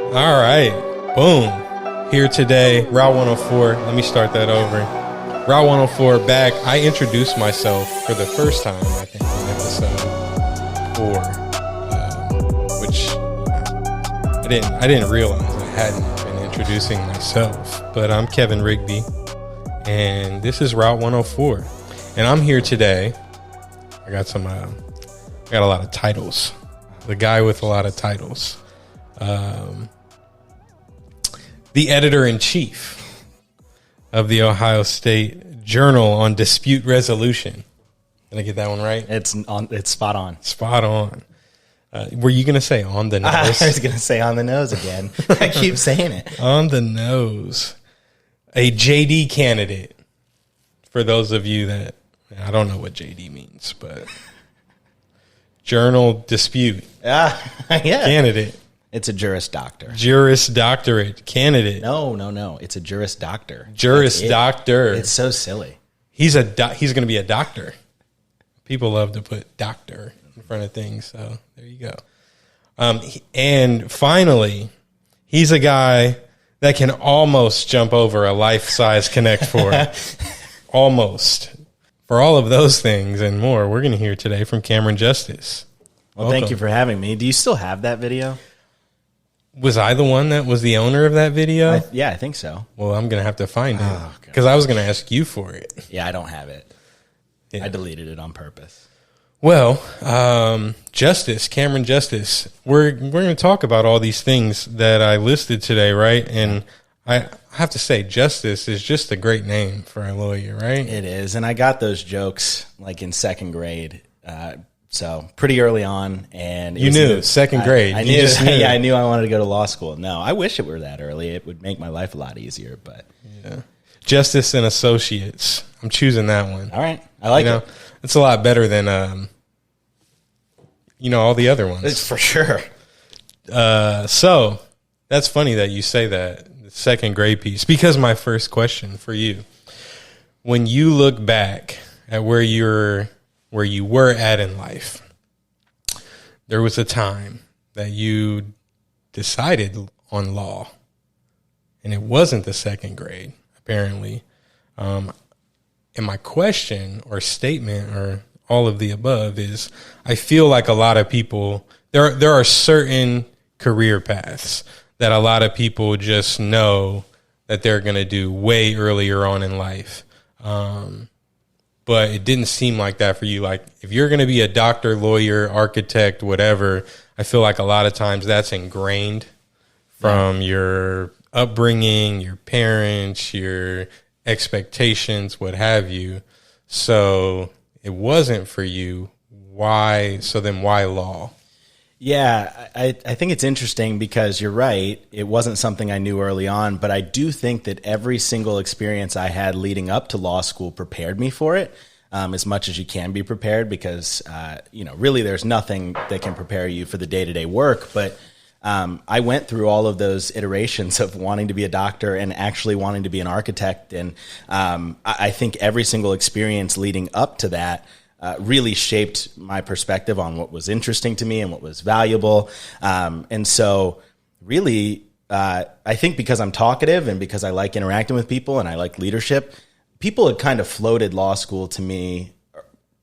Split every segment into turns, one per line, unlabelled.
All right. Boom. Here today, Route 104. Let me start that over. Route 104 back. I introduced myself for the first time, I think, in episode 4, which I didn't realize I hadn't been introducing myself. But I'm Kevin Rigby, and this is Route 104. And I'm here today. I got a lot of titles. The guy with a lot of titles. The editor-in-chief of the Ohio State Journal on Dispute Resolution. Did I get that one right?
It's spot on.
Spot on. Were you going to say on the nose?
I was going to say on the nose again. I keep saying it.
On the nose. A JD candidate. For those of you that, I don't know what JD means, but Journal Dispute.
Yeah.
Candidate.
It's a Juris Doctor.
Juris Doctorate candidate.
No. It's a Juris Doctor.
Juris Doctor.
It's so silly.
He's going to be a doctor. People love to put doctor in front of things, so there you go. And finally, he's a guy that can almost jump over a life-size Connect 4. Almost. For all of those things and more, we're going to hear today from Cameron Jusitice.
Well, thank you for having me. Do you still have that video?
Was I the one that was the owner of that video?
I think so.
Well, I'm going to have to find it because I was going to ask you for it.
Yeah, I don't have it.
Yeah.
I deleted it on purpose.
Well, Cameron Jusitice, we're going to talk about all these things that I listed today, right? And I have to say, Justice is just a great name for a lawyer, right?
It is, and I got those jokes like in second grade, so pretty early on. And
you knew second grade.
I knew. Yeah, I knew I wanted to go to law school. No, I wish it were that early. It would make my life a lot easier. But
yeah, Justice and Associates. I'm choosing that one.
All right, I like it.
It's a lot better than all the other ones.
It's for sure.
So that's funny that you say that, the second grade piece, because my first question for you, when you look back at where you were at in life, there was a time that you decided on law, and it wasn't the second grade, apparently. And my question or statement or all of the above is, I feel like a lot of people, there are certain career paths that a lot of people just know that they're going to do way earlier on in life. But it didn't seem like that for you. Like, if you're going to be a doctor, lawyer, architect, whatever, I feel like a lot of times that's ingrained from your upbringing, your parents, your expectations, what have you. So it wasn't for you. Why? So then why law?
Yeah, I think it's interesting because you're right. It wasn't something I knew early on, but I do think that every single experience I had leading up to law school prepared me for it, as much as you can be prepared, because, really there's nothing that can prepare you for the day-to-day work. But I went through all of those iterations of wanting to be a doctor and actually wanting to be an architect. And I think every single experience leading up to that really shaped my perspective on what was interesting to me and what was valuable. And so really, I think because I'm talkative and because I like interacting with people and I like leadership, people had kind of floated law school to me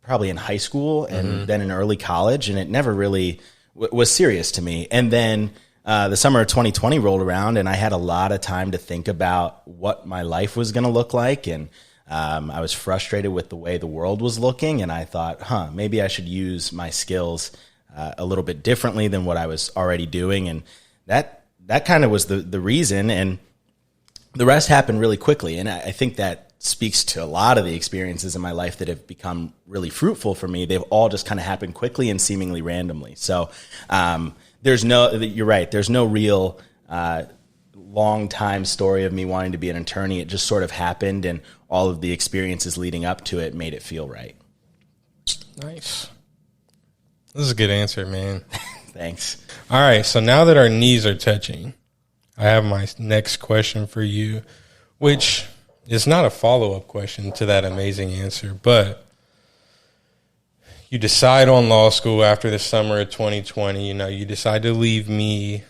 probably in high school and then in early college, and it never really was serious to me. And then the summer of 2020 rolled around, and I had a lot of time to think about what my life was going to look like. And I was frustrated with the way the world was looking, and I thought, maybe I should use my skills a little bit differently than what I was already doing. And that kind of was the reason, and the rest happened really quickly. And I think that speaks to a lot of the experiences in my life that have become really fruitful for me. They've all just kind of happened quickly and seemingly randomly. So you're right, there's no real long time story of me wanting to be an attorney. It just sort of happened, and all of the experiences leading up to it made it feel right.
Nice. This is a good answer, man.
Thanks.
All right, so now that our knees are touching, I have my next question for you, which is not a follow-up question to that amazing answer, but you decide on law school after the summer of 2020. You decide to leave me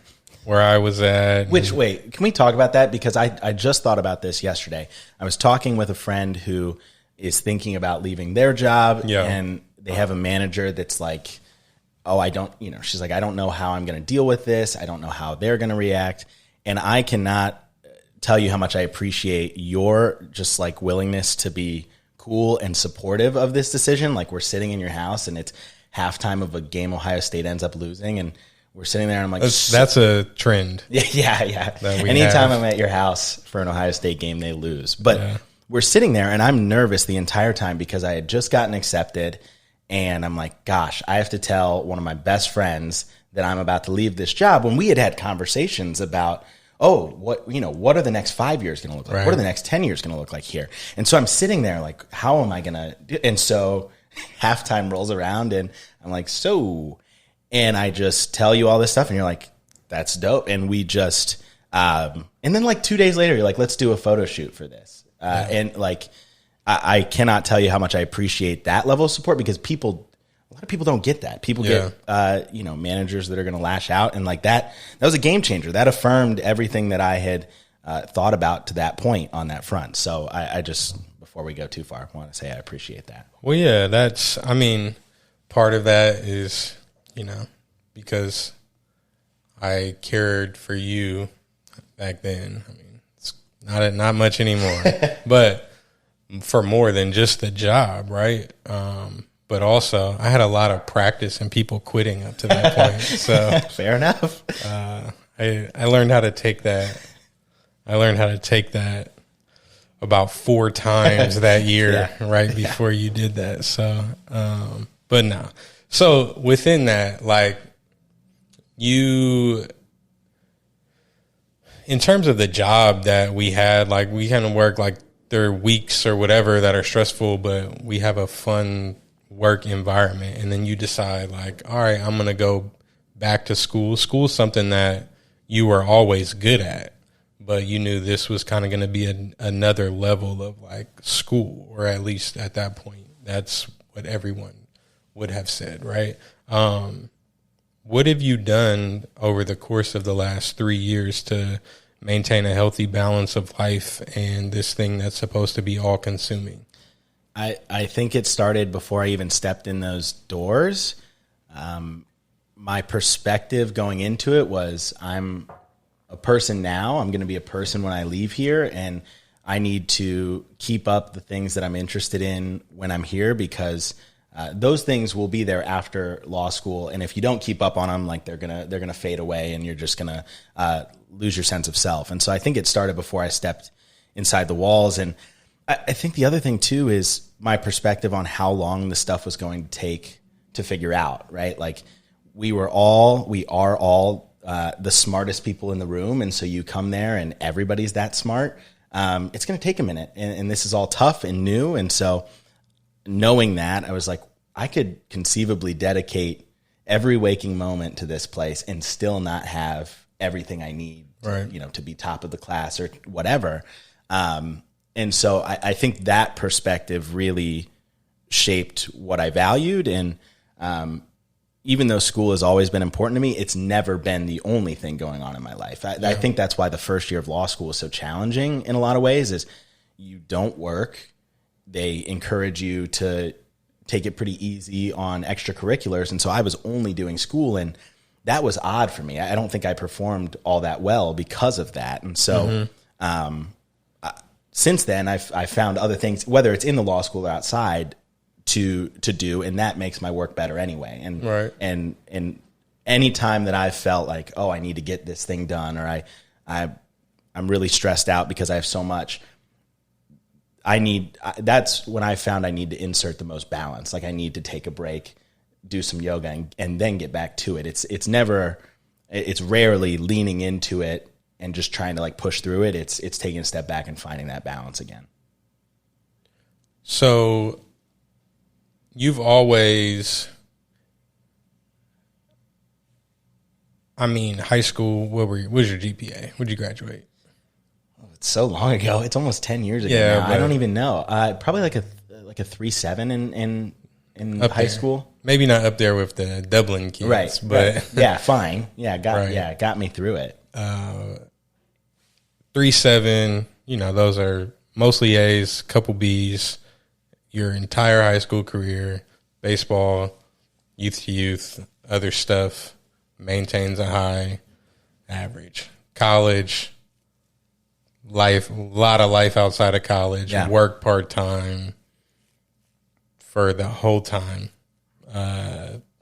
where I was at.
Which, wait, can we talk about that? Because I just thought about this yesterday. I was talking with a friend who is thinking about leaving their job, and they have a manager that's like, oh, she's like, I don't know how I'm going to deal with this. I don't know how they're going to react. And I cannot tell you how much I appreciate your just like willingness to be cool and supportive of this decision. Like, we're sitting in your house and it's halftime of a game Ohio State ends up losing, and we're sitting there and I'm like,
that's a trend.
Yeah. Anytime I'm at your house for an Ohio State game, they lose. But we're sitting there and I'm nervous the entire time because I had just gotten accepted, and I'm like, gosh, I have to tell one of my best friends that I'm about to leave this job, when we had conversations about, what are the next 5 years going to look like? Right. What are the next 10 years going to look like here? And so I'm sitting there like, how am I going to do? And so halftime rolls around and I'm like, and I just tell you all this stuff and you're like, that's dope. And we just, and then like 2 days later, you're like, let's do a photo shoot for this. And like, I cannot tell you how much I appreciate that level of support, because a lot of people don't get that. People get, managers that are going to lash out, and like that was a game changer. That affirmed everything that I had thought about to that point on that front. So I just, before we go too far, I want to say I appreciate that.
Well, yeah, part of that is, because I cared for you back then. I mean, it's not much anymore, but for more than just the job, right? But also, I had a lot of practice and people quitting up to that point. So
fair enough.
I learned how to take that. I learned how to take that about 4 times that year, right before you did that. So, but no. So within that, like, in terms of the job that we had, like, we kind of work, like, there are weeks or whatever that are stressful, but we have a fun work environment. And then you decide, like, all right, I'm going to go back to school. School's something that you were always good at, but you knew this was kind of going to be another level of like school, or at least at that point, that's what everyone would have said, right? What have you done over the course of the last 3 years to maintain a healthy balance of life and this thing that's supposed to be all consuming?
I think it started before I even stepped in those doors. My perspective going into it was, I'm a person now. I'm going to be a person when I leave here, and I need to keep up the things that I'm interested in when I'm here, because those things will be there after law school. And if you don't keep up on them, like, they're gonna fade away, and you're just gonna lose your sense of self. And so I think it started before I stepped inside the walls. And I think the other thing too is my perspective on how long the stuff was going to take to figure out, right? Like, we are all the smartest people in the room. And so you come there and everybody's that smart. It's going to take a minute, and this is all tough and new. And so knowing that, I was like, I could conceivably dedicate every waking moment to this place and still not have everything I need, right, to be top of the class or whatever. And so I think that perspective really shaped what I valued. And even though school has always been important to me, it's never been the only thing going on in my life. I think that's why the first year of law school is so challenging in a lot of ways, is you don't work. They encourage you to take it pretty easy on extracurriculars. And so I was only doing school, and that was odd for me. I don't think I performed all that well because of that. And so since then, I've found other things, whether it's in the law school or outside, to do, and that makes my work better anyway. And right. and any time that I've felt like, oh, I need to get this thing done, or I'm really stressed out because I have so much, that's when I found I need to insert the most balance. Like, I need to take a break, do some yoga, and then get back to it. It's rarely leaning into it and just trying to like push through it. It's taking a step back and finding that balance again.
So you've always, high school, what was your GPA? What'd you graduate?
It's so long ago. It's almost 10 years ago now. I don't even know. Probably like a 3.7 in high school.
maybe not up there with the Dublin kids,
Right.
but
right. Yeah, fine. Yeah,
Right.
got me through it.
3.7, those are mostly A's, couple B's, your entire high school career, baseball, youth to youth, other stuff, maintains a high average. College, life, a lot of life outside of college, work part-time for the whole time,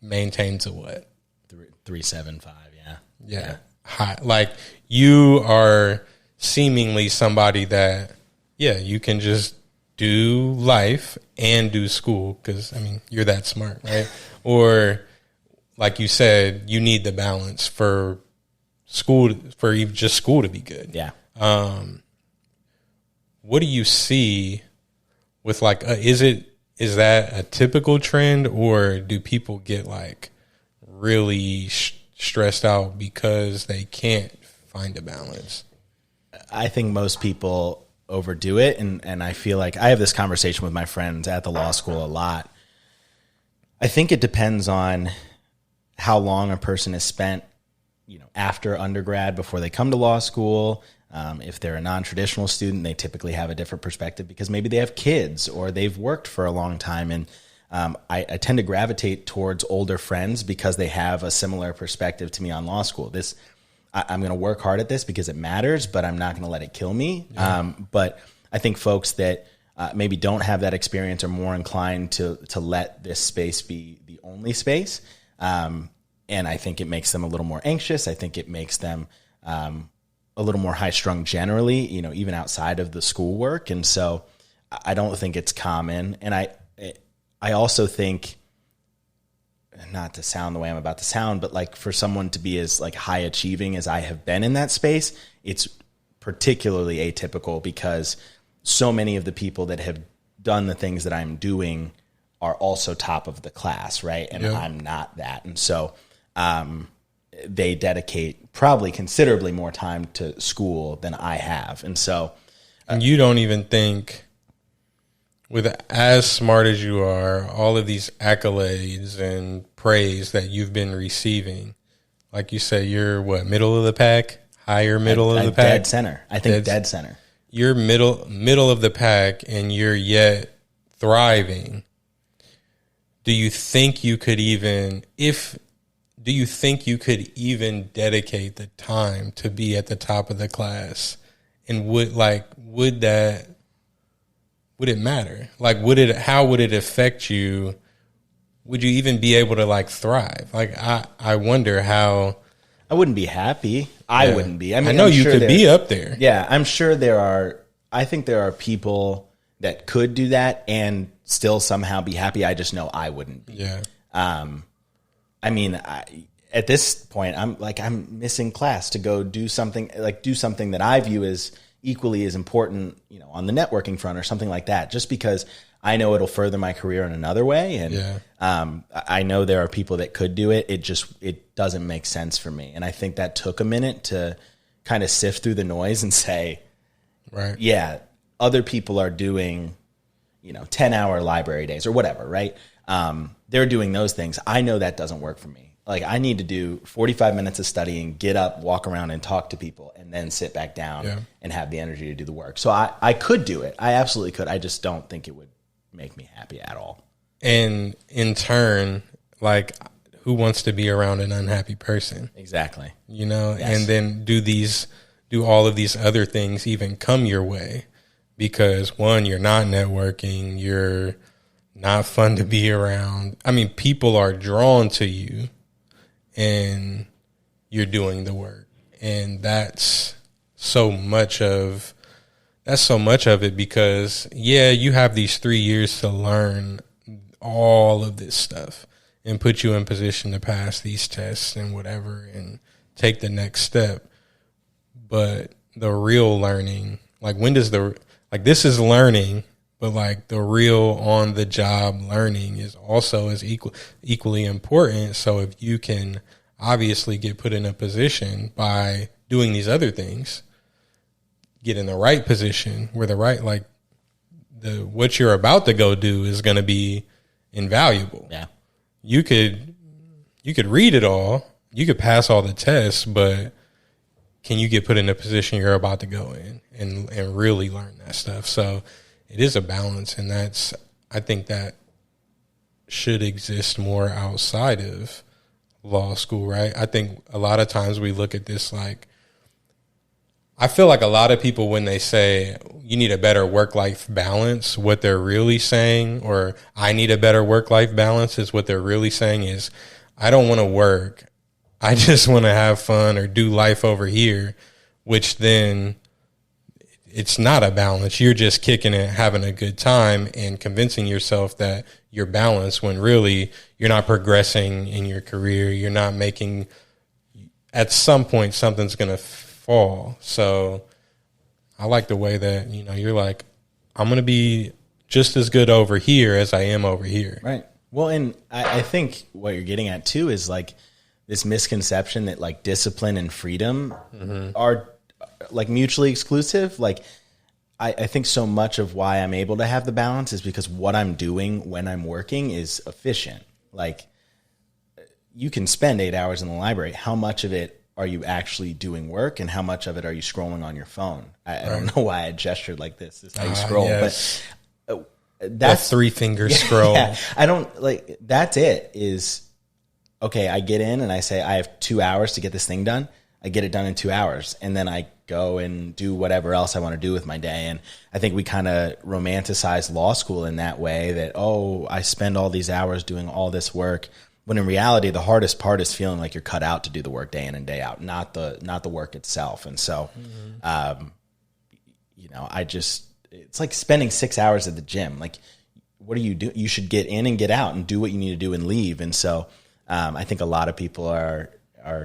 maintains a what?
3.75, yeah.
Yeah. High. Like, you are seemingly somebody that, you can just do life and do school because, you're that smart, right? Or, like you said, you need the balance for school, for even just school to be good.
Yeah.
What do you see with, like, is that a typical trend, or do people get, like, really stressed out because they can't find a balance?
I think most people overdo it, and I feel like I have this conversation with my friends at the law school a lot. I think it depends on how long a person has spent, after undergrad before they come to law school. If they're a non-traditional student, they typically have a different perspective because maybe they have kids or they've worked for a long time. And I tend to gravitate towards older friends because they have a similar perspective to me on law school. I'm going to work hard at this because it matters, but I'm not going to let it kill me. Yeah. But I think folks that maybe don't have that experience are more inclined to let this space be the only space. And I think it makes them a little more anxious. I think it makes them a little more high strung generally, even outside of the schoolwork. And so I don't think it's common. And I also think, not to sound the way I'm about to sound, but like for someone to be as like high achieving as I have been in that space, it's particularly atypical because so many of the people that have done the things that I'm doing are also top of the class, right? And I'm not that. And so they dedicate probably considerably more time to school than I have. And so
and you don't even think, with as smart as you are, all of these accolades and praise that you've been receiving, like you say, you're what, middle of the pack, higher middle of the pack?
Dead center. I think dead center.
You're middle of the pack and you're yet thriving. Do you think you could even dedicate the time to be at the top of the class? And would it matter? Like, how would it affect you? Would you even be able to like thrive? Like, I wonder how.
I wouldn't be happy. I wouldn't be.
I know you could be up there.
Yeah, I'm sure I think there are people that could do that and still somehow be happy. I just know I wouldn't be.
Yeah.
At this point, I'm missing class to go do something that I view as equally as important, on the networking front or something like that, just because I know it'll further my career in another way. And I know there are people that could do it. It doesn't make sense for me. And I think that took a minute to kind of sift through the noise and say,
right,
yeah, other people are doing, 10-hour library days or whatever, right? They're doing those things. I know that doesn't work for me. Like, I need to do 45 minutes of studying, get up, walk around and talk to people, and then sit back down and have the energy to do the work. So I could do it. I absolutely could. I just don't think it would make me happy at all.
And in turn, like, who wants to be around an unhappy person?
Exactly.
Yes. And then do all of these other things even come your way? Because one, you're not networking, you're not fun to be around. People are drawn to you and you're doing the work. And that's so much of it because, you have these 3 years to learn all of this stuff and put you in position to pass these tests and whatever and take the next step. But the real learning, like, this is learning, but like the real on the job learning is also as equally important. So if you can obviously get put in a position by doing these other things, get in the right position where what you're about to go do is going to be invaluable.
Yeah.
you could read it all, you could pass all the tests, but can you get put in a position you're about to go in and really learn that stuff? So it is a balance, and I think that should exist more outside of law school, right? I think a lot of times we look at this like, I feel like a lot of people, when they say you need a better work-life balance, what they're really saying, or I need a better work-life balance, is what they're really saying is, I don't want to work. I just want to have fun or do life over here, which then it's not a balance. You're just kicking it, having a good time, and convincing yourself that you're balanced when really you're not progressing in your career. You're not making, at some point, something's going to fall. So I like the way that, you're like, I'm going to be just as good over here as I am over here.
Right. Well, and I think what you're getting at too is like this misconception that like discipline and freedom are like mutually exclusive. Like I think so much of why I'm able to have the balance is because what I'm doing when I'm working is efficient. Like you can spend 8 hours in the library. How much of it are you actually doing work, and how much of it are you scrolling on your phone? I don't know why I gestured like this. This is how you scroll,
yes.
but that's
the 3-finger scroll.
Yeah, I don't like, that's it is, okay, I get in and I say, I have 2 hours to get this thing done. I get it done in 2 hours, and then I go and do whatever else I want to do with my day. And I think we kind of romanticize law school in that way that, oh, I spend all these hours doing all this work. When in reality, the hardest part is feeling like you're cut out to do the work day in and day out, not the work itself. And so, it's like spending 6 hours at the gym. Like, what do you do? You should get in and get out and do what you need to do and leave. And so, I think a lot of people are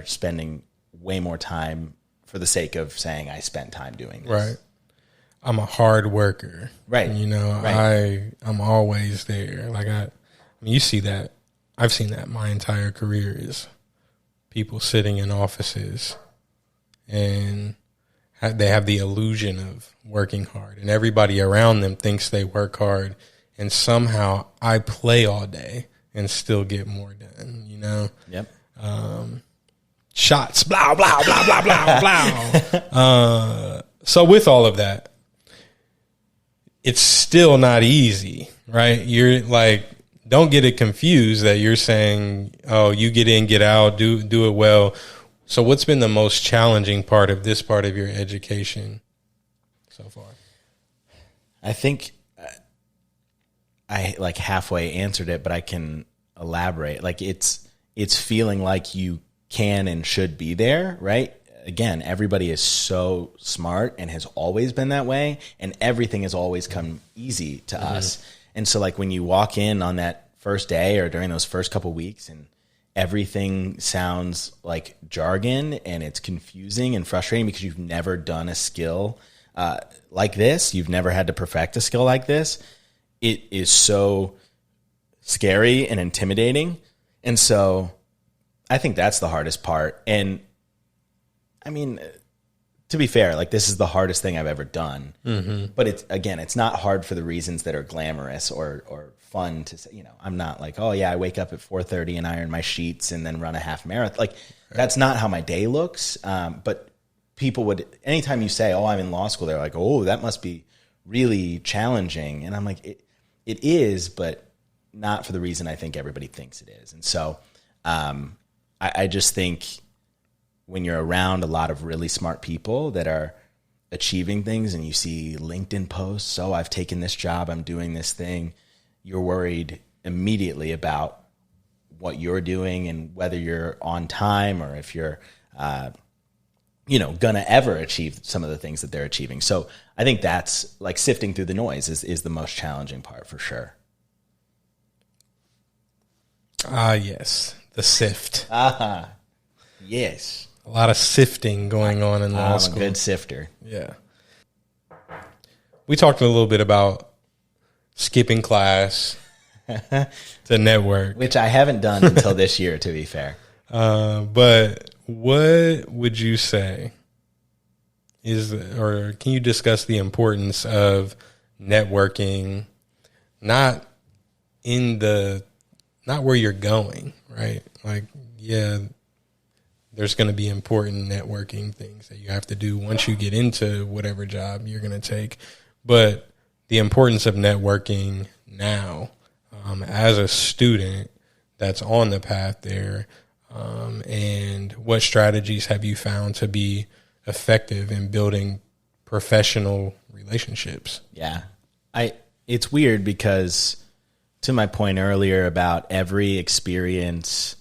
spending way more time for the sake of saying, I spent time doing this.
Right. I'm a hard worker.
Right.
Right. I'm always there. Like you see that. I've seen that my entire career is people sitting in offices and they have the illusion of working hard, and everybody around them thinks they work hard, and somehow I play all day and still get more done,
Yep.
Shots, blah, blah, blah, blah, blah, blah. So with all of that, it's still not easy, right? You're like, don't get it confused that you're saying, oh, you get in, get out, do it well. So what's been the most challenging part of this part of your education so far?
I think I like halfway answered it, but I can elaborate. Like it's feeling like you can and should be there, right? Again, everybody is so smart and has always been that way, and everything has always come easy to us. And so like when you walk in on that first day or during those first couple weeks and everything sounds like jargon and it's confusing and frustrating because you've never done a skill like this, you've never had to perfect a skill like this, it is so scary and intimidating. And so I think that's the hardest part. And I mean, to be fair, like this is the hardest thing I've ever done. But it's not hard for the reasons that are glamorous or fun to say. I'm not like, oh yeah, I wake up at 4:30 and iron my sheets and then run a half marathon. Like that's not how my day looks. But people would, anytime you say, oh, I'm in law school, they're like, oh, that must be really challenging. And I'm like, it is, but not for the reason I think everybody thinks it is. And so I just think when you're around a lot of really smart people that are achieving things and you see LinkedIn posts, oh, I've taken this job, I'm doing this thing, you're worried immediately about what you're doing and whether you're on time or if you're, gonna ever achieve some of the things that they're achieving. So I think that's like sifting through the noise is the most challenging part for sure.
Yes. The sift.
Yes.
A lot of sifting going on in law school.
I'm a good sifter.
Yeah. We talked a little bit about skipping class to network.
Which I haven't done until this year, to be fair.
But what would you say or can you discuss the importance of networking, not not where you're going, right? Like, yeah, there's going to be important networking things that you have to do once you get into whatever job you're going to take. But the importance of networking now, as a student that's on the path there, and what strategies have you found to be effective in building professional relationships?
Yeah. It's weird because, to my point earlier about every experience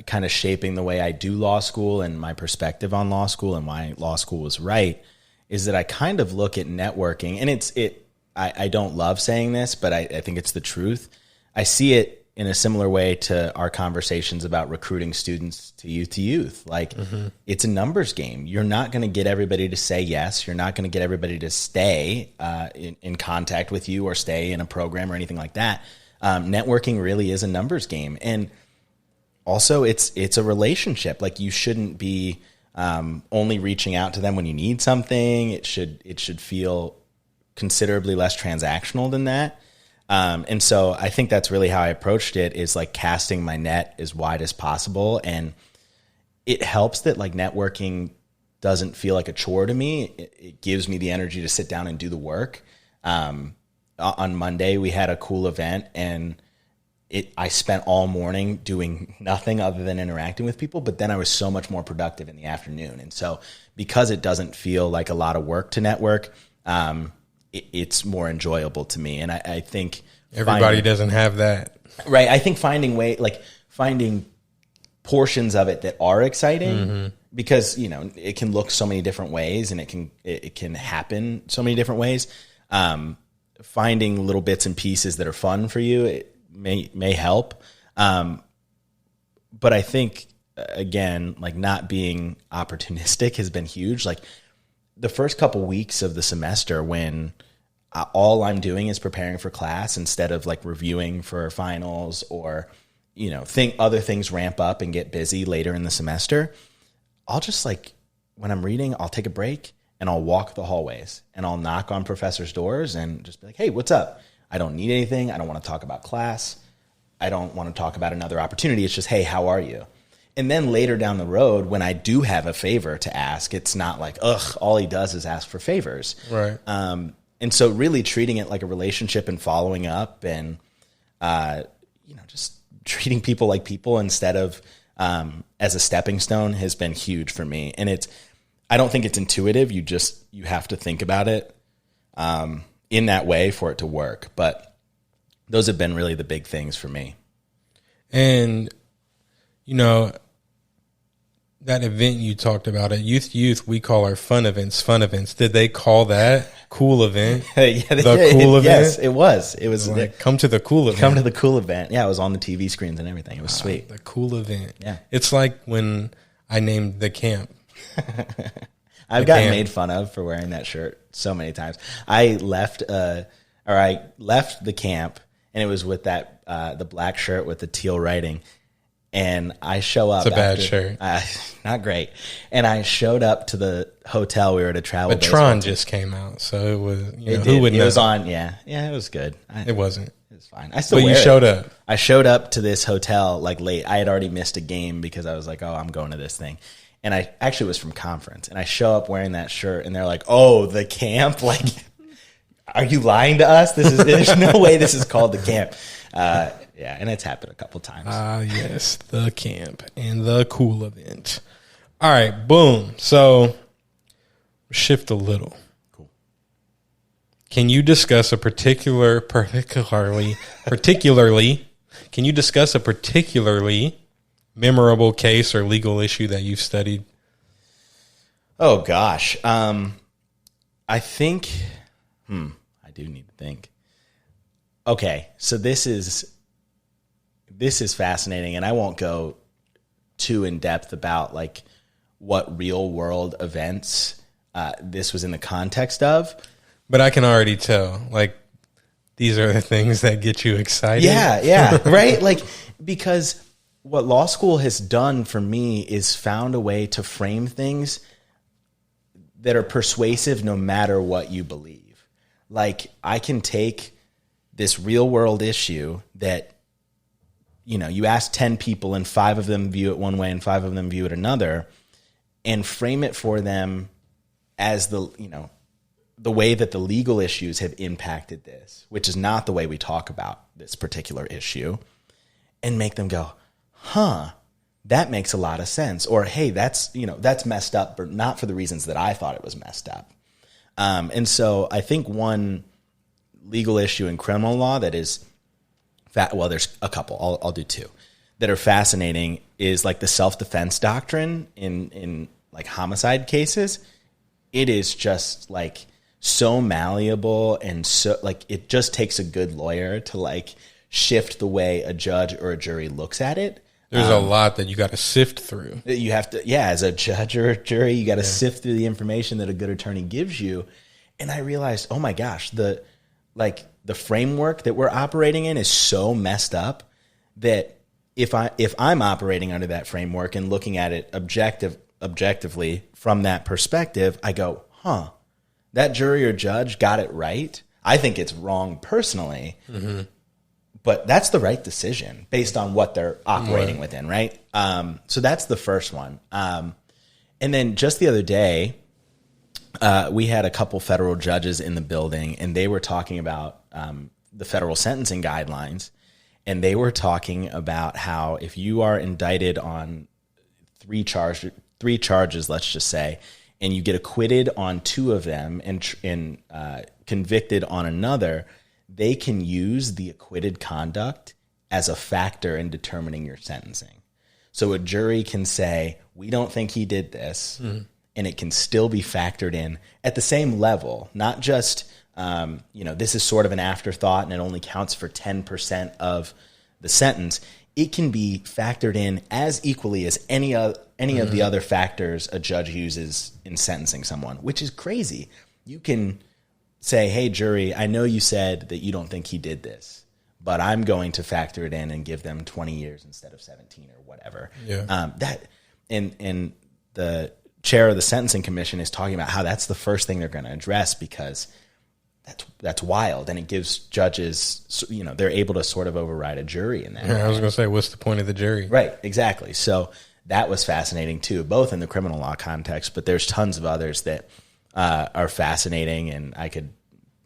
kind of shaping the way I do law school and my perspective on law school and why law school was right, is that I kind of look at networking, and I don't love saying this, but I think it's the truth. I see it in a similar way to our conversations about recruiting students to youth. Like, it's a numbers game. You're not going to get everybody to say yes. You're not going to get everybody to stay in contact with you or stay in a program or anything like that. Networking really is a numbers game. And also it's a relationship. Like, you shouldn't be only reaching out to them when you need something. It should feel considerably less transactional than that. And so I think that's really how I approached it, is like casting my net as wide as possible. And it helps that like networking doesn't feel like a chore to me. It gives me the energy to sit down and do the work. On Monday we had a cool event, and I spent all morning doing nothing other than interacting with people, but then I was so much more productive in the afternoon. And so because it doesn't feel like a lot of work to network, it's more enjoyable to me. And I think
everybody doesn't have that.
Right. I think finding portions of it that are exciting, because, it can look so many different ways, and it can happen so many different ways. Finding little bits and pieces that are fun for you, it may help. But I think, again, like, not being opportunistic has been huge. Like, the first couple weeks of the semester, when all I'm doing is preparing for class instead of like reviewing for finals, or, other things ramp up and get busy later in the semester, I'll just, like, when I'm reading, I'll take a break and I'll walk the hallways and I'll knock on professors' doors and just be like, hey, what's up? I don't need anything. I don't want to talk about class. I don't want to talk about another opportunity. It's just, hey, how are you? And then later down the road, when I do have a favor to ask, it's not like, all he does is ask for favors.
Right.
And so really treating it like a relationship and following up, and, just treating people like people instead of as a stepping stone has been huge for me. And I don't think it's intuitive. You have to think about it in that way for it to work. But those have been really the big things for me.
And, that event you talked about at Youth, we call our fun events. Did they call that cool event?
Yeah,
the cool event?
Yes, it was. It was
like, come to the cool event.
Come to the cool event. Yeah, it was on the TV screens and everything. It was sweet.
The cool event.
Yeah.
It's like when I named the camp.
I've gotten made fun of for wearing that shirt so many times. I left the camp, and it was with that the black shirt with the teal writing. And I show up.
It's a bad shirt.
Not great. And I showed up to the hotel. We were at a travel.
But Tron just came out, so it was. Who would know?
It was on. Yeah, it was good.
It wasn't.
It was fine. I still.
But you showed up.
I showed up to this hotel like late. I had already missed a game because I was like, I'm going to this thing. And I actually was from conference. And I show up wearing that shirt, and they're like, the camp. Like, are you lying to us? There's no way this is called the camp. Yeah, and it's happened a couple times.
Yes, the camp and the cool event. All right, boom. So shift a little.
Cool.
Can you discuss a particularly memorable case or legal issue that you've studied?
Oh gosh. I think I do need to think. Okay, so this is fascinating, and I won't go too in depth about like what real world events this was in the context of.
But I can already tell, like, these are the things that get you excited.
Yeah, right? Like, because what law school has done for me is found a way to frame things that are persuasive no matter what you believe. Like, I can take this real world issue that you ask 10 people and 5 of them view it one way and 5 of them view it another, and frame it for them as the way that the legal issues have impacted this, which is not the way we talk about this particular issue, and make them go, huh, that makes a lot of sense. Or, hey, that's messed up, but not for the reasons that I thought it was messed up. And so I think one legal issue in criminal law that is, there's a couple, I'll do 2, that are fascinating is like the self-defense doctrine in like homicide cases. It is just like so malleable, and so like it just takes a good lawyer to like shift the way a judge or a jury looks at it.
There's a lot that you got to sift through.
You have to, as a judge or a jury, you got to sift through the information that a good attorney gives you. And I realized, oh my gosh, the framework that we're operating in is so messed up that if I'm operating under that framework and looking at it objectively from that perspective, I go, huh, that jury or judge got it right. I think it's wrong personally. Mm-hmm. But that's the right decision based on what they're operating within, right? So that's the first one. And then just the other day, we had a couple federal judges in the building, and they were talking about the federal sentencing guidelines. And they were talking about how if you are indicted on three charges, let's just say, and you get acquitted on 2 of them and convicted on another, they can use the acquitted conduct as a factor in determining your sentencing. So a jury can say, we don't think he did this, and it can still be factored in at the same level, not just, this is sort of an afterthought and it only counts for 10% of the sentence. It can be factored in as equally as any of the other factors a judge uses in sentencing someone, which is crazy. You can say, hey, jury, I know you said that you don't think he did this, but I'm going to factor it in and give them 20 years instead of 17 or whatever. Yeah. And the chair of the Sentencing Commission is talking about how that's the first thing they're going to address, because that's wild, and it gives judges, they're able to sort of override a jury in that.
Yeah, I was going to say, what's the point of the jury?
Right, exactly. So that was fascinating too, both in the criminal law context, but there's tons of others that are fascinating, and I could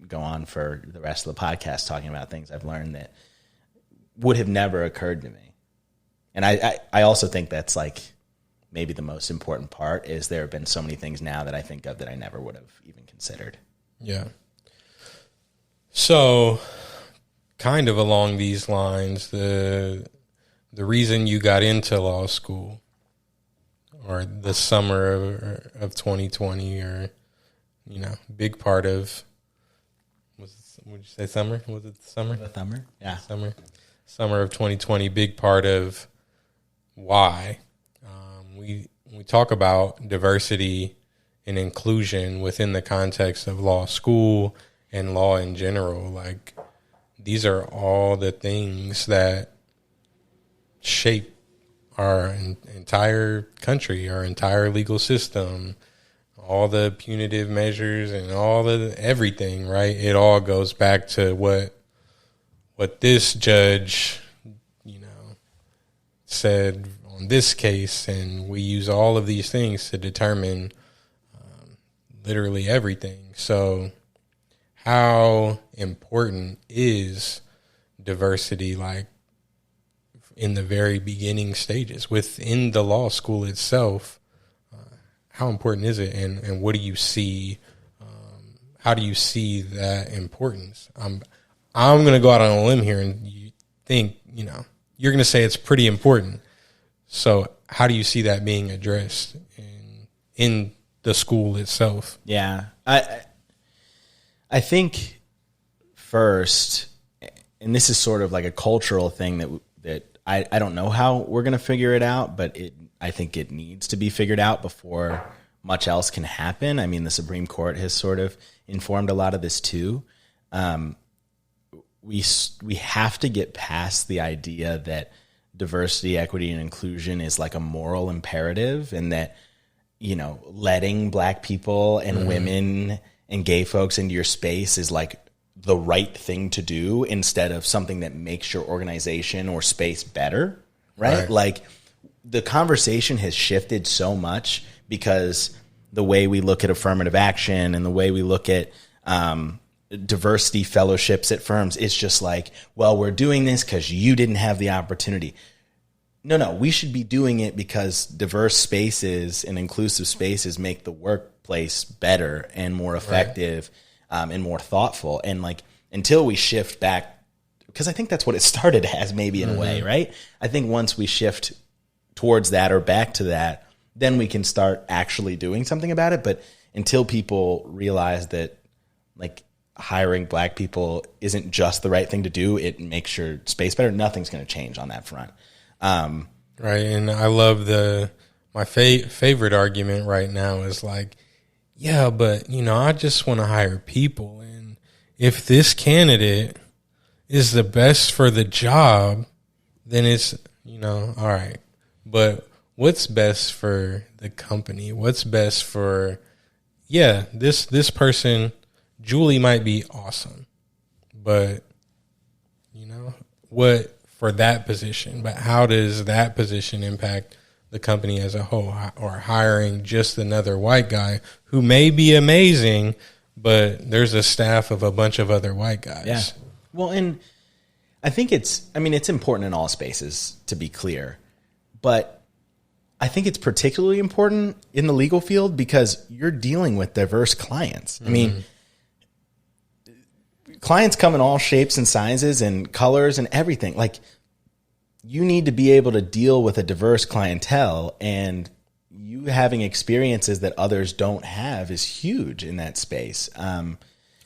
go on for the rest of the podcast talking about things I've learned that would have never occurred to me. And I also think that's like maybe the most important part, is there have been so many things now that I think of that I never would have even considered.
Yeah. So kind of along these lines, the reason you got into law school, or the summer of 2020, or big part of, would you say summer? Was it summer?
The summer, yeah.
Summer of 2020, big part of why. We talk about diversity and inclusion within the context of law school and law in general. Like, these are all the things that shape our entire country, our entire legal system, all the punitive measures and all the everything, right? It all goes back to what this judge, said on this case, and we use all of these things to determine literally everything. So how important is diversity, like, in the very beginning stages within the law school itself? How important is it, and what do you see? How do you see that importance? I'm going to go out on a limb here, and you think, you're going to say it's pretty important. So how do you see that being addressed in the school itself?
Yeah, I think first, and this is sort of like a cultural thing that I don't know how we're going to figure it out, but I think it needs to be figured out before much else can happen. I mean, the Supreme Court has sort of informed a lot of this too. We have to get past the idea that diversity, equity, and inclusion is like a moral imperative, and that, letting Black people and women and gay folks into your space is like the right thing to do instead of something that makes your organization or space better, right? Like the conversation has shifted so much because the way we look at affirmative action and the way we look at diversity fellowships at firms, it's just like, well, we're doing this because you didn't have the opportunity. No, we should be doing it because diverse spaces and inclusive spaces make the workplace better and more effective and more thoughtful. And like, until we shift back, because I think that's what it started as, maybe in a way, right? I think once we shift towards that or back to that, then we can start actually doing something about it. But until people realize that like hiring Black people isn't just the right thing to do, it makes your space better, nothing's going to change on that front.
Right. And I love my favorite argument right now is like, yeah, but I just want to hire people. And if this candidate is the best for the job, then it's, all right. But what's best for the company? What's best for, this person, Julie might be awesome, but what for that position, but how does that position impact the company as a whole? Or hiring just another white guy who may be amazing, but there's a staff of a bunch of other white guys.
Yeah. Well, and I think it's important in all spaces, to be clear, but I think it's particularly important in the legal field because you're dealing with diverse clients. I mean, clients come in all shapes and sizes and colors and everything. Like, you need to be able to deal with a diverse clientele, and you having experiences that others don't have is huge in that space. I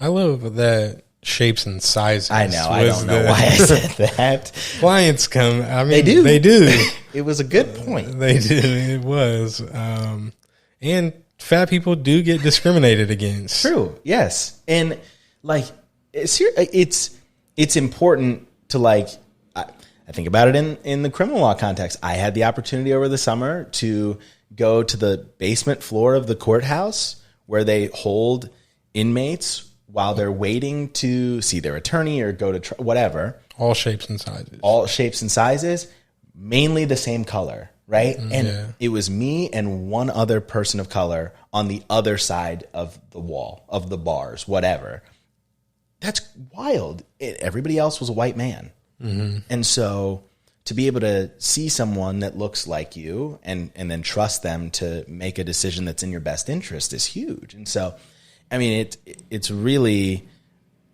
love that shapes and sizes.
I know. I don't know why I said that.
Clients come. I mean,
they do.
They do.
It was a good point.
They do. It was. And fat people do get discriminated against.
True. Yes. And like, it's important to like, I think about it in the criminal law context. I had the opportunity over the summer to go to the basement floor of the courthouse where they hold inmates while they're waiting to see their attorney or go to whatever.
All shapes and sizes.
All shapes and sizes, mainly the same color, right? And it was me and one other person of color on the other side of the wall, of the bars, whatever. That's wild. Everybody else was a white man. And so to be able to see someone that looks like you and then trust them to make a decision that's in your best interest is huge. And so, I mean, it's really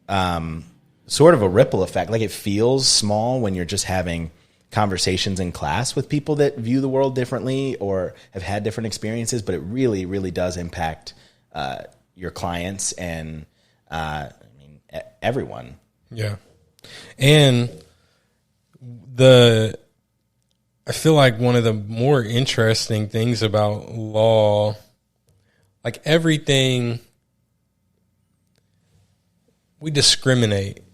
sort of a ripple effect. Like, it feels small when you're just having conversations in class with people that view the world differently or have had different experiences, but it really, really does impact your clients and everyone.
Yeah. And I feel like one of the more interesting things about law, like everything, we discriminate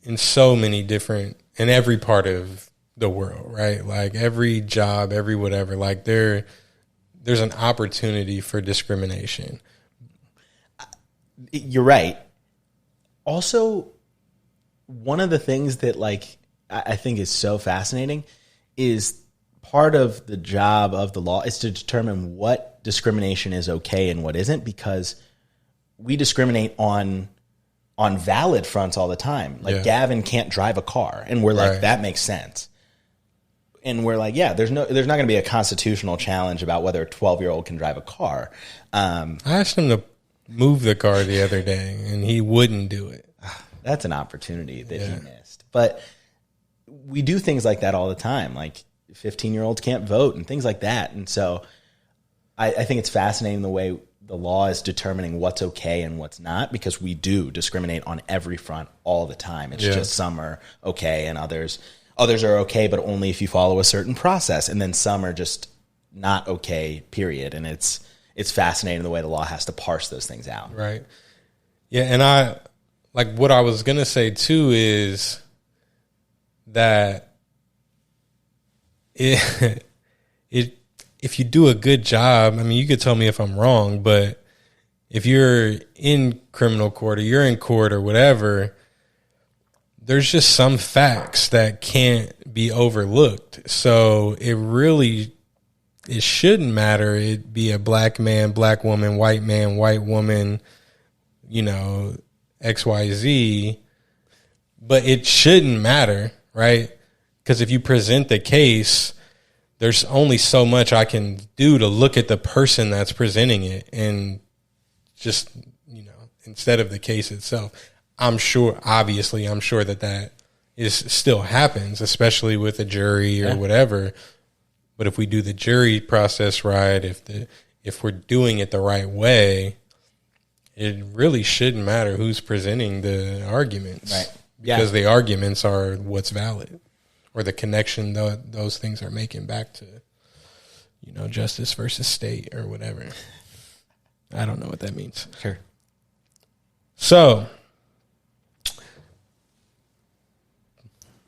in so many different, in every part of the world, right? Like every job, every whatever, like there's an opportunity for discrimination.
You're right. Also, one of the things that like I think is so fascinating is part of the job of the law is to determine what discrimination is okay and what isn't, because we discriminate on valid fronts all the time. Like Gavin can't drive a car, and we're like, that makes sense. And we're like, there's not going to be a constitutional challenge about whether a 12-year-old can drive a car.
I asked him to move the car the other day, and he wouldn't do it.
That's an opportunity that he missed. But we do things like that all the time. Like 15-year-olds can't vote and things like that. And so I think it's fascinating the way the law is determining what's okay and what's not, because we do discriminate on every front all the time. It's just some are okay and others are okay, but only if you follow a certain process. And then some are just not okay, period. And it's fascinating the way the law has to parse those things out.
Right. Yeah. And what I was going to say too is that if you do a good job, I mean, you could tell me if I'm wrong, but if you're in criminal court or you're in court or whatever, there's just some facts that can't be overlooked. So it shouldn't matter. It be a black man, black woman, white man, white woman, XYZ, but it shouldn't matter, right? Because if you present the case, there's only so much I can do to look at the person that's presenting it and just, instead of the case itself. I'm sure that is still happens, especially with a jury or whatever. But if we do the jury process right, if we're doing it the right way, it really shouldn't matter who's presenting the arguments,
right?
Because the arguments are what's valid, or the connection those things are making back to, justice versus state or whatever. I don't know what that means.
Sure.
So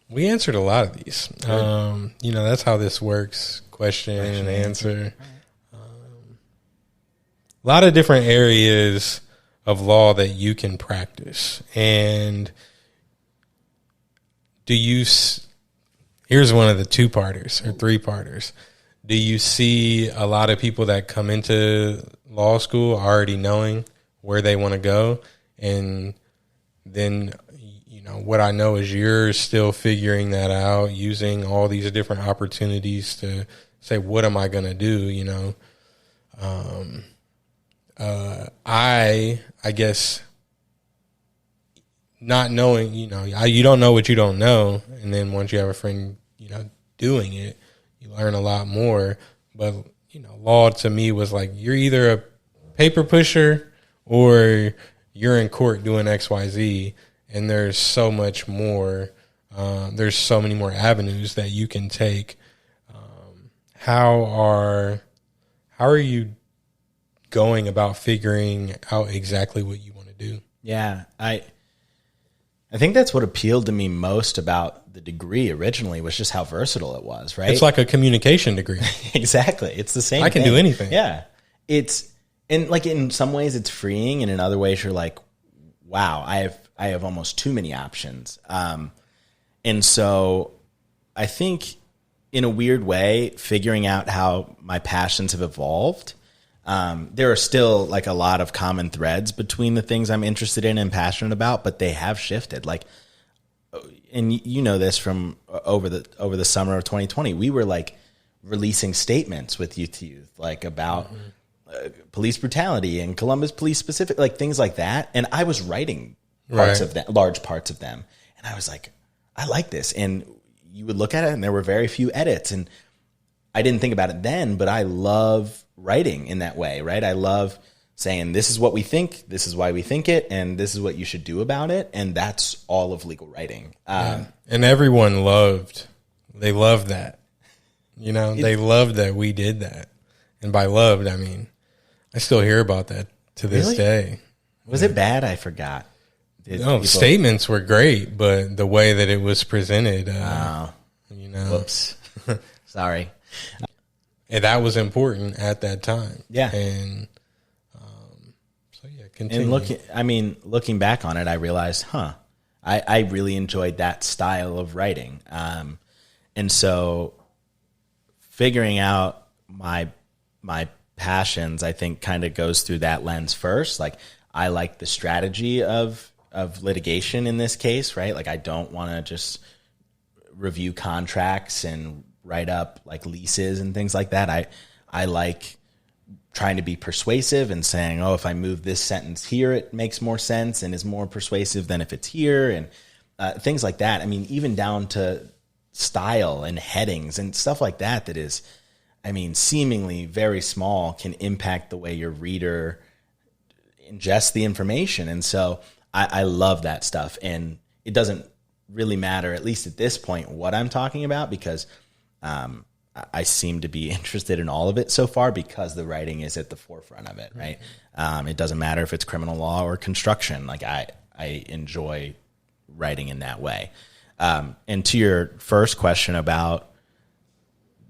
we answered a lot of these. That's how this works. Question and answer. A lot of different areas of law that you can practice. And here's one of the 2-parters or 3-parters. Do you see a lot of people that come into law school already knowing where they want to go? And then, what I know is you're still figuring that out, using all these different opportunities to say, what am I going to do? I guess not knowing, you don't know what you don't know. And then once you have a friend, doing it, you learn a lot more. But, law to me was like, you're either a paper pusher or you're in court doing XYZ. And there's so much more. There's so many more avenues that you can take. How are you going about figuring out exactly what you want to do?
Yeah, I think that's what appealed to me most about the degree originally, was just how versatile it was, right?
It's like a communication degree.
Exactly. It's the same
I can
thing.
do anything.
Yeah. And like in some ways it's freeing, and in other ways you're like, wow, I have almost too many options. And so I think in a weird way, figuring out how my passions have evolved, there are still like a lot of common threads between the things I'm interested in and passionate about, but they have shifted. Like, and this from over the summer of 2020, we were like releasing statements with Youth to Youth, like about police brutality and Columbus police specific, like things like that. And I was writing large parts of them. And I was like, I like this. And you would look at it and there were very few edits. And I didn't think about it then, but I love writing in that way, right? I love saying, this is what we think, this is why we think it, and this is what you should do about it. And that's all of legal writing.
And everyone loved that. They loved that we did that. And by loved, I mean, I still hear about that to this day.
Was it bad? I forgot.
Statements were great, but the way that it was presented,
whoops, sorry.
And that was important at that time.
Yeah.
And continue.
And looking back on it, I realized, I really enjoyed that style of writing. And so figuring out my passions, I think, kind of goes through that lens first. Like, I like the strategy of litigation in this case, right? Like, I don't want to just review contracts and write up like leases and things like that. I like trying to be persuasive and saying, oh, if I move this sentence here, it makes more sense and is more persuasive than if it's here, and things like that. I mean, even down to style and headings and stuff like that is, seemingly very small, can impact the way your reader ingests the information. And so I love that stuff. And it doesn't really matter, at least at this point, what I'm talking about, because I seem to be interested in all of it so far because the writing is at the forefront of it, right? It doesn't matter if it's criminal law or construction. Like, I enjoy writing in that way. And to your first question about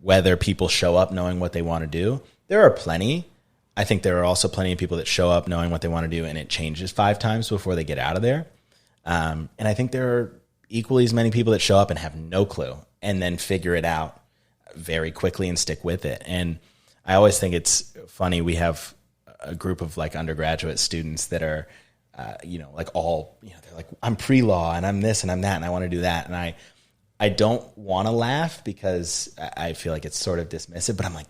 whether people show up knowing what they want to do, there are plenty. I think there are also plenty of people that show up knowing what they want to do, and it changes 5 times before they get out of there. And I think there are equally as many people that show up and have no clue and then figure it out very quickly and stick with it. And I always think it's funny. We have a group of like undergraduate students that are, like all, they're like, I'm pre-law and I'm this and I'm that and I want to do that. And I don't want to laugh because I feel like it's sort of dismissive, but I'm like,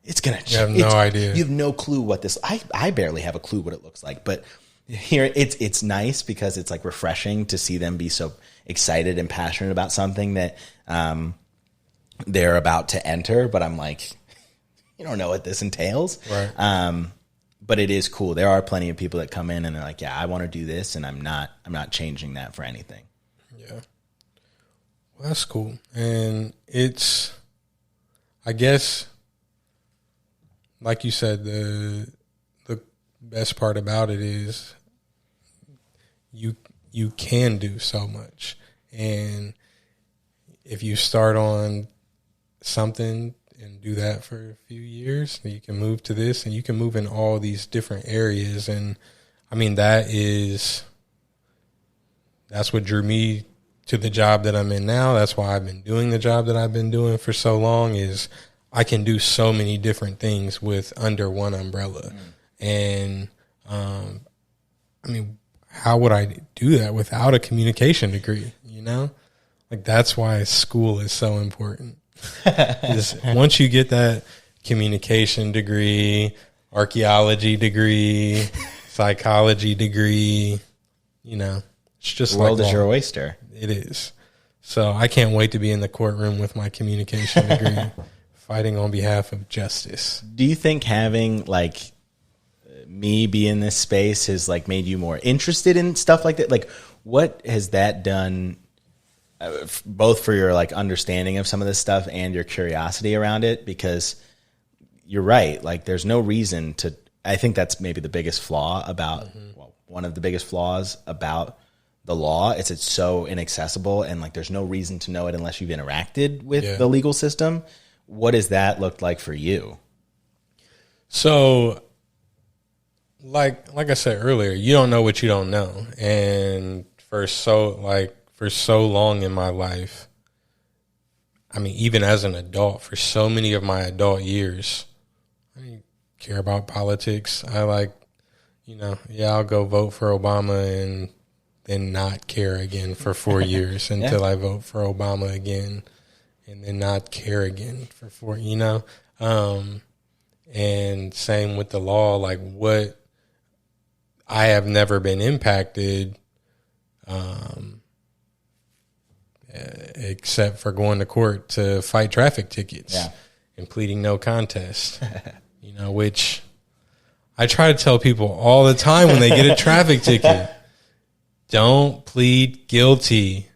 it's going to change.
You have no idea.
You have no clue what this, I barely have a clue what it looks like, but here it's nice because it's like refreshing to see them be so excited and passionate about something that they're about to enter. But I'm like, you don't know what this entails.
Right.
But it is cool. There are plenty of people that come in and they're like, yeah, I want to do this. And I'm not changing that for anything.
Yeah. Well, that's cool. And it's, I guess, like you said, the best part about it is you can do so much. And if you start on something and do that for a few years, you can move to this and you can move in all these different areas. And I mean, that's what drew me to the job that I'm in now. That's why I've been doing the job that I've been doing for so long, is I can do so many different things with under one umbrella. And, I mean, how would I do that without a communication degree? Like, that's why school is so important. Once you get that communication degree, archaeology degree, psychology degree, it's just
the world is your oyster.
It is. So I can't wait to be in the courtroom with my communication degree, fighting on behalf of justice.
Do you think having like me be in this space has like made you more interested in stuff like that? Like, what has that done? Both for your like understanding of some of this stuff and your curiosity around it, because you're right. Like, there's no reason to, I think that's maybe the biggest flaw about, one of the biggest flaws about the law is it's so inaccessible and like, there's no reason to know it unless you've interacted with the legal system. What has that looked like for you?
So like I said earlier, you don't know what you don't know. And for so long in my life, I mean, even as an adult, for so many of my adult years, I didn't care about politics. I I'll go vote for Obama and then not care again for 4 years until I vote for Obama again, and then not care again for 4, and same with the law. Like, what I have never been impacted, except for going to court to fight traffic tickets and pleading no contest, which I try to tell people all the time when they get a traffic ticket, don't plead guilty.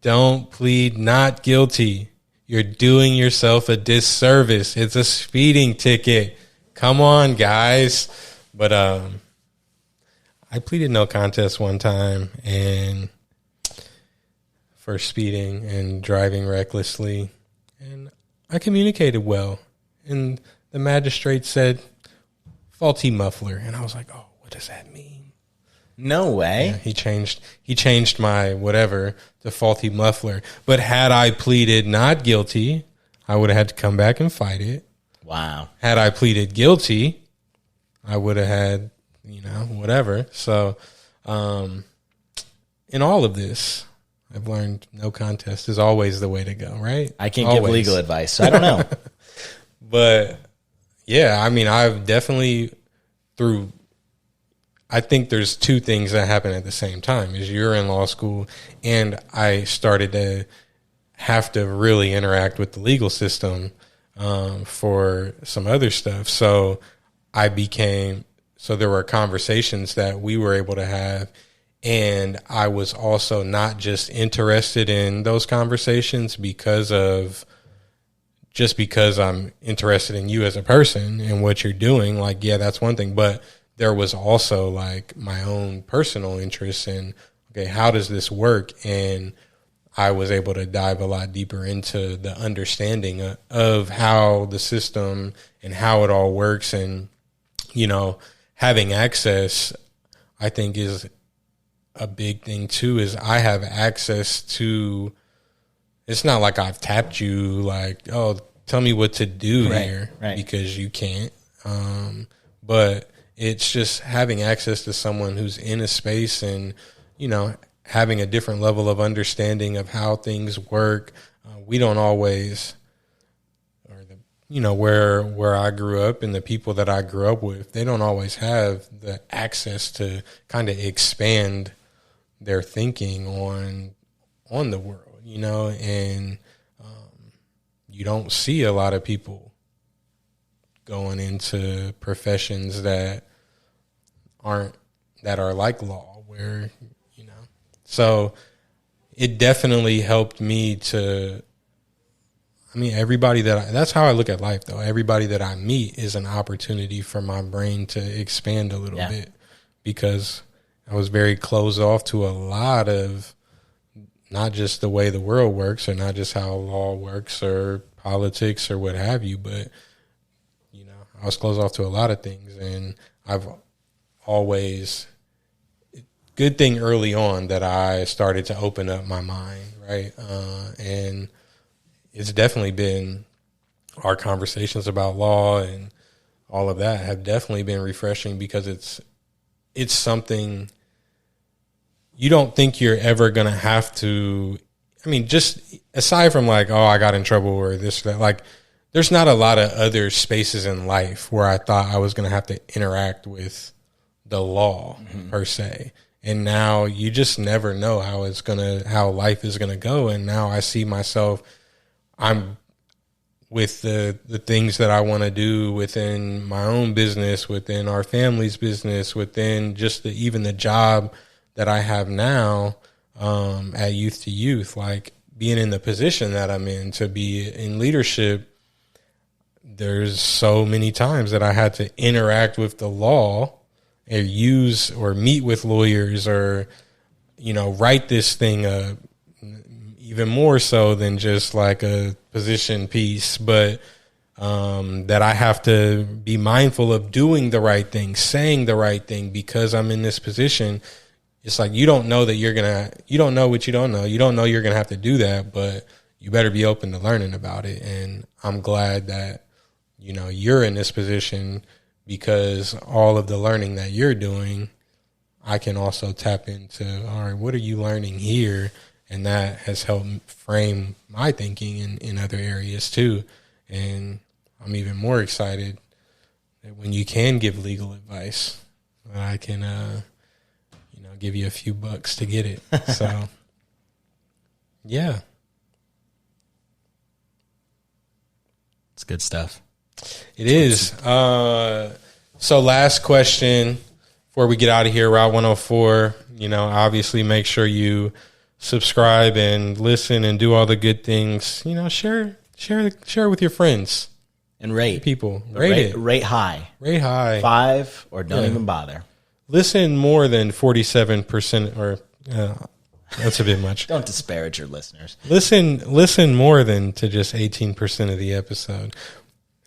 Don't plead not guilty. You're doing yourself a disservice. It's a speeding ticket. Come on, guys. But I pleaded no contest one time and for speeding and driving recklessly, and I communicated well. And the magistrate said, faulty muffler. And I was like, oh, what does that mean?
No way.
Yeah, he changed my whatever to faulty muffler. But had I pleaded not guilty, I would have had to come back and fight it.
Wow.
Had I pleaded guilty, I would have had, whatever. So, in all of this, I've learned no contest is always the way to go, right?
I can't give legal advice, so I don't know.
But yeah, I mean, I've definitely I think there's two things that happen at the same time. Is you're in law school and I started to have to really interact with the legal system for some other stuff. So there were conversations that we were able to have. And I was also not just interested in those conversations because I'm interested in you as a person and what you're doing. Like, yeah, that's one thing. But there was also like my own personal interest in, okay, how does this work? And I was able to dive a lot deeper into the understanding of how the system and how it all works. And, having access, I think, is a big thing too is I have access to, it's not like I've tapped you like, oh, tell me what to do here, because you can't. But it's just having access to someone who's in a space and, having a different level of understanding of how things work. We don't always, where I grew up and the people that I grew up with, they don't always have the access to kind of expand their thinking on the world, and you don't see a lot of people going into professions that are like law, where, so it definitely helped me to, everybody that's how I look at life though. Everybody that I meet is an opportunity for my brain to expand a little bit, because I was very closed off to a lot of not just the way the world works or not just how law works or politics or what have you, but, I was closed off to a lot of things, and I've always, good thing early on that I started to open up my mind, right? And it's definitely been, our conversations about law and all of that have definitely been refreshing, because it's something you don't think you're ever going to have to, just aside from like, oh, I got in trouble or this, that, like, there's not a lot of other spaces in life where I thought I was going to have to interact with the law per se. And now you just never know how life is going to go. And now I see myself, I'm with the things that I want to do within my own business, within our family's business, within just even the job that I have now, at Youth to Youth, like being in the position that I'm in to be in leadership. There's so many times that I had to interact with the law or use or meet with lawyers or, write this thing up, even more so than just like a position piece, but that I have to be mindful of doing the right thing, saying the right thing, because I'm in this position. It's like, you don't know you don't know what you don't know. You don't know you're going to have to do that, but you better be open to learning about it. And I'm glad that, you're in this position, because all of the learning that you're doing, I can also tap into, all right, what are you learning here? And that has helped frame my thinking in other areas too. And I'm even more excited that when you can give legal advice, I can, give you a few bucks to get it. So, yeah.
It's good stuff.
It is. So last question before we get out of here, Route 104, obviously make sure you subscribe and listen and do all the good things. Share with your friends
and rate
people. Rate
high. 5 or don't even bother.
Listen more than 47% or that's a bit much.
Don't disparage your listeners.
Listen more than to just 18% of the episode.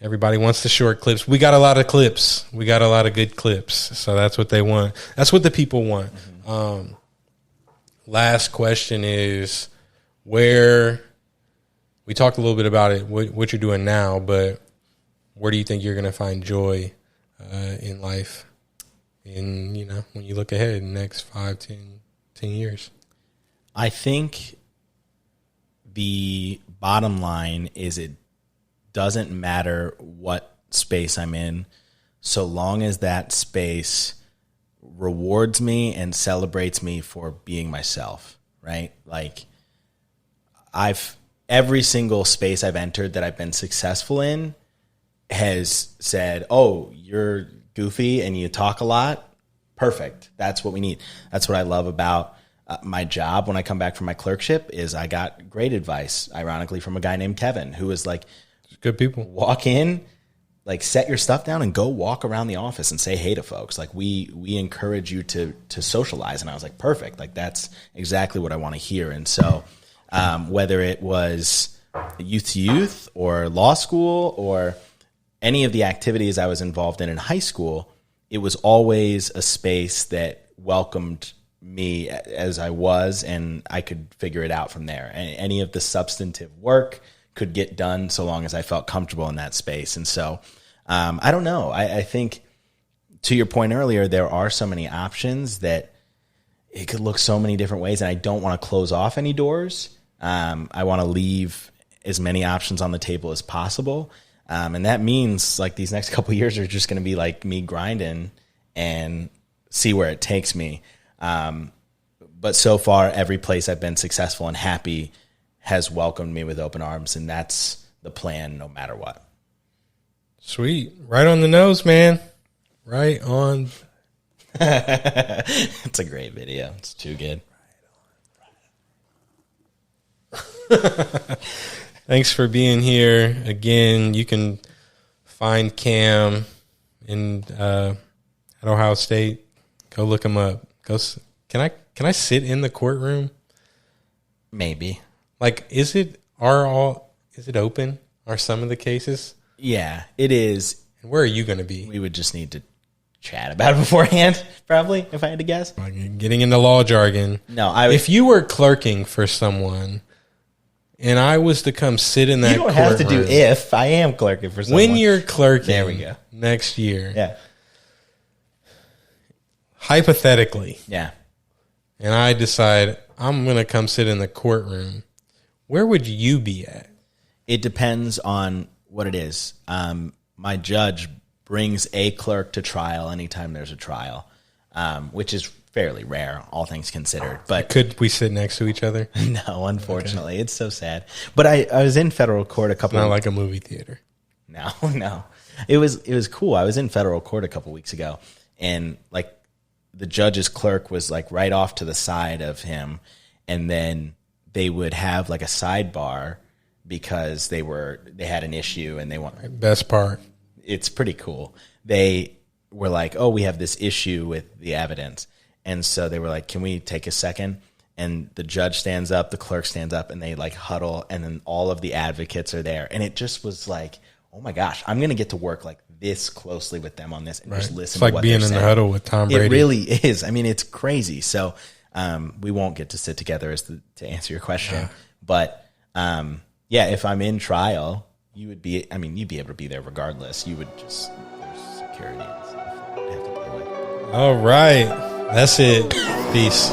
Everybody wants the short clips. We got a lot of clips. We got a lot of good clips. So that's what they want. That's what the people want. Last question is, where we talked a little bit about it, what you're doing now, but where do you think you're going to find joy in life in, when you look ahead in the next 5, 10 years?
I think the bottom line is it doesn't matter what space I'm in, so long as that space rewards me and celebrates me for being myself, right? Like, every single space I've entered that I've been successful in has said, oh, you're goofy and you talk a lot. Perfect. That's what we need. That's what I love about my job when I come back from my clerkship is I got great advice, ironically, from a guy named Kevin, who was like,
good people.
Walk in, like set your stuff down and go walk around the office and say hey to folks. Like we encourage you to socialize. And I was like, perfect. Like that's exactly what I want to hear. And so whether it was Youth to Youth or law school or any of the activities I was involved in high school, it was always a space that welcomed me as I was, and I could figure it out from there. And any of the substantive work could get done so long as I felt comfortable in that space. And so I don't know. I think, to your point earlier, there are so many options that it could look so many different ways, and I don't want to close off any doors. I want to leave as many options on the table as possible. And that means like these next couple of years are just going to be like me grinding and see where it takes me. But so far, every place I've been successful and happy has welcomed me with open arms, and that's the plan no matter what. Sweet. Right on the nose, man. Right on. It's a great video. It's too good. Thanks for being here. Again, you can find Cam at Ohio State. Go look him up. Can I sit in the courtroom? Maybe. Like, is it open? Are some of the cases? Yeah, it is. And where are you going to be? We would just need to chat about it beforehand, probably, if I had to guess. Getting into law jargon. No, if you were clerking for someone and I was to come sit in that courtroom. You don't have to do if. I am clerking for someone. When you're clerking there we go. Next year. Yeah. Hypothetically. Yeah. And I decide I'm going to come sit in the courtroom. Where would you be at? It depends on what it is. My judge brings a clerk to trial anytime there's a trial, which is fairly rare, all things considered. But could we sit next to each other? No, unfortunately. Okay. It's so sad. But I was in federal court a couple. It's not like a movie theater. No. It was cool. I was in federal court a couple weeks ago, and like the judge's clerk was like right off to the side of him, and then they would have like a sidebar because they had an issue and they want best part. It's pretty cool. They were like, "Oh, we have this issue with the evidence." And so they were like, "Can we take a second?" And the judge stands up, the clerk stands up, and they like huddle, and then all of the advocates are there. And it just was like, oh my gosh, I'm going to get to work like this closely with them on this and just listen to what they're saying. It's like being in the huddle with Tom Brady. It really is. I mean, it's crazy. So we won't get to sit together to answer your question. Yeah. But yeah, if I'm in trial, you'd be able to be there regardless. You would just, there's security and stuff. You'd have to be away. All right. That's it. Peace.